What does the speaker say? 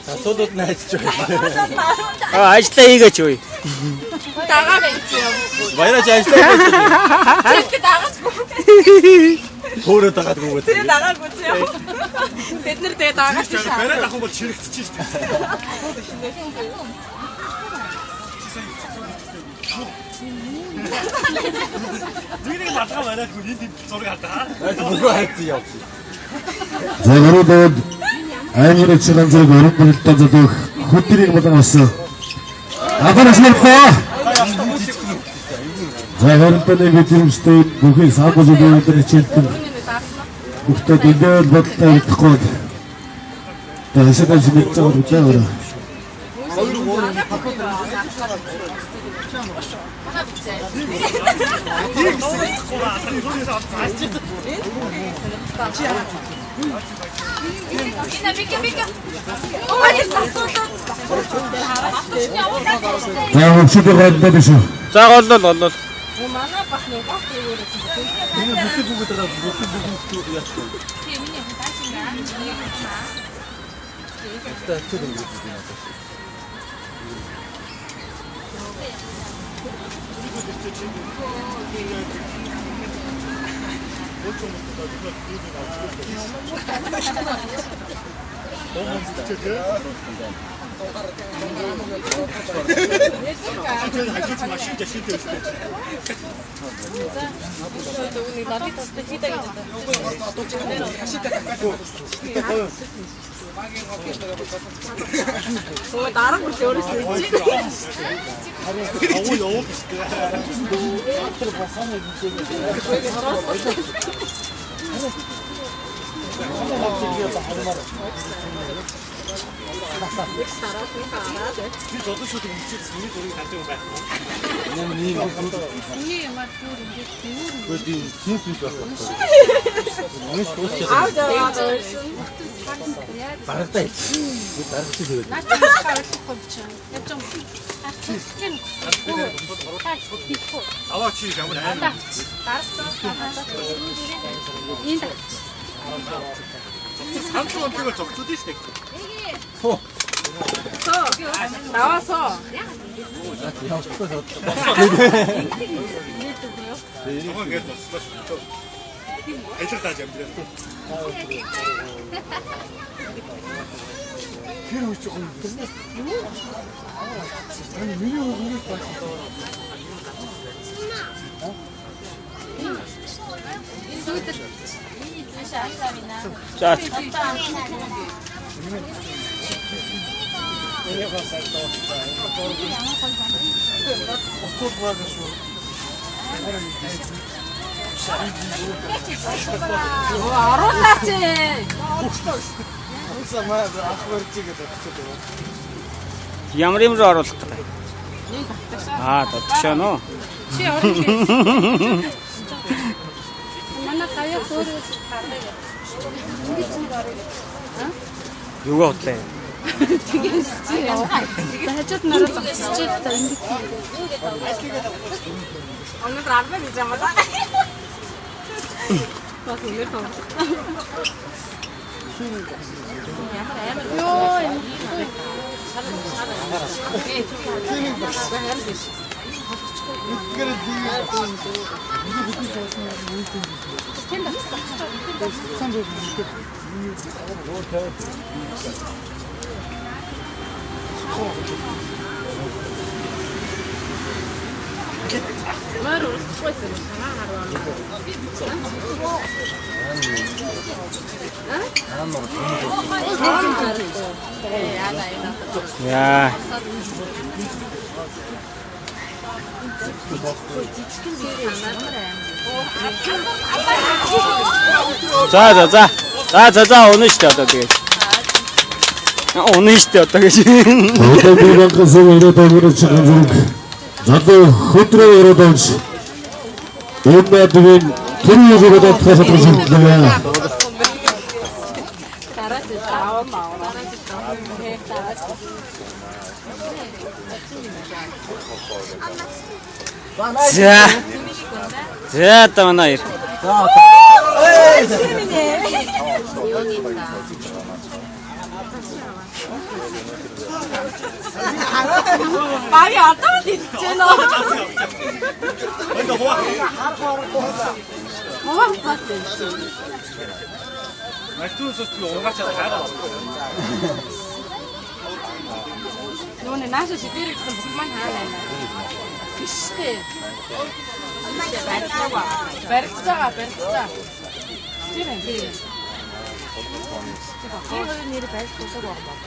Асуулууд найдаж байна. Ажлаа хийгээч үе. Дагаа байцгаа. Баяраж ажлаа хийгээч. Тэг дагаач. Өөрөө дагаагүй үү? Тэг дагаагүй зөө. Бид нэр тэг дагаач. Барай дахин бол чирэгдэж шүү дээ. Дэрийг матгаа барайх үгүй энд зураг хардаа. Нөгөө хайцсан явчих. За гэрүүд аймаг чирэн зэрэг өргөдөлтөд зөвх хөдрийг болон болсон. Ахаас нэрхээ. За гэрэлтний мэдрэмжтэй бүхий саабуулын өдөр хичээлдэг. Бүгдээ дээл бодлоо идэхгүй. Тэсэж мэдж байгаа үгүй. За голлол. Манай бас нэг баг өөрөөс нь. Энэ бүхэл бүгд байгаа бүхэл яах вэ? Тийм миний хатаачингаа. Тэд ингэ байна. Дараа бүр өөрөөс нь 삼촌한테가 적주디 시대. 나와서 애들까지 안 들었어. 걔는 조금 아니 미니로 공을 봤어. 자. Ямар юм руу оруулах гэдэг. Татгшаа нөө. чи орж. Манай хаяа өөрөөс гаргая. Юу готлээ? Тэгээс чи. Хажууд нараа зогсчих та ингэж. Өнөөдөр арбаа гэж юм байна. Бас үнээр тоо. Йоо. 야. 자, 오늘 시대 어떻게? 오늘 시대 어떻게? 어떤 방송을 이러다보니 지금 나도 흔들어 이러던지 온나들은 돌려주고도 터서 보셨는데 За. За та манай хоёр. 말이 안 떨어지잖아. 근데 호화. 뭐가 봤어? 말투는 오가차다 가라. 너네 나서 집에 있으면 무슨 하네. 그치? berksa. Sini. Ini berksa.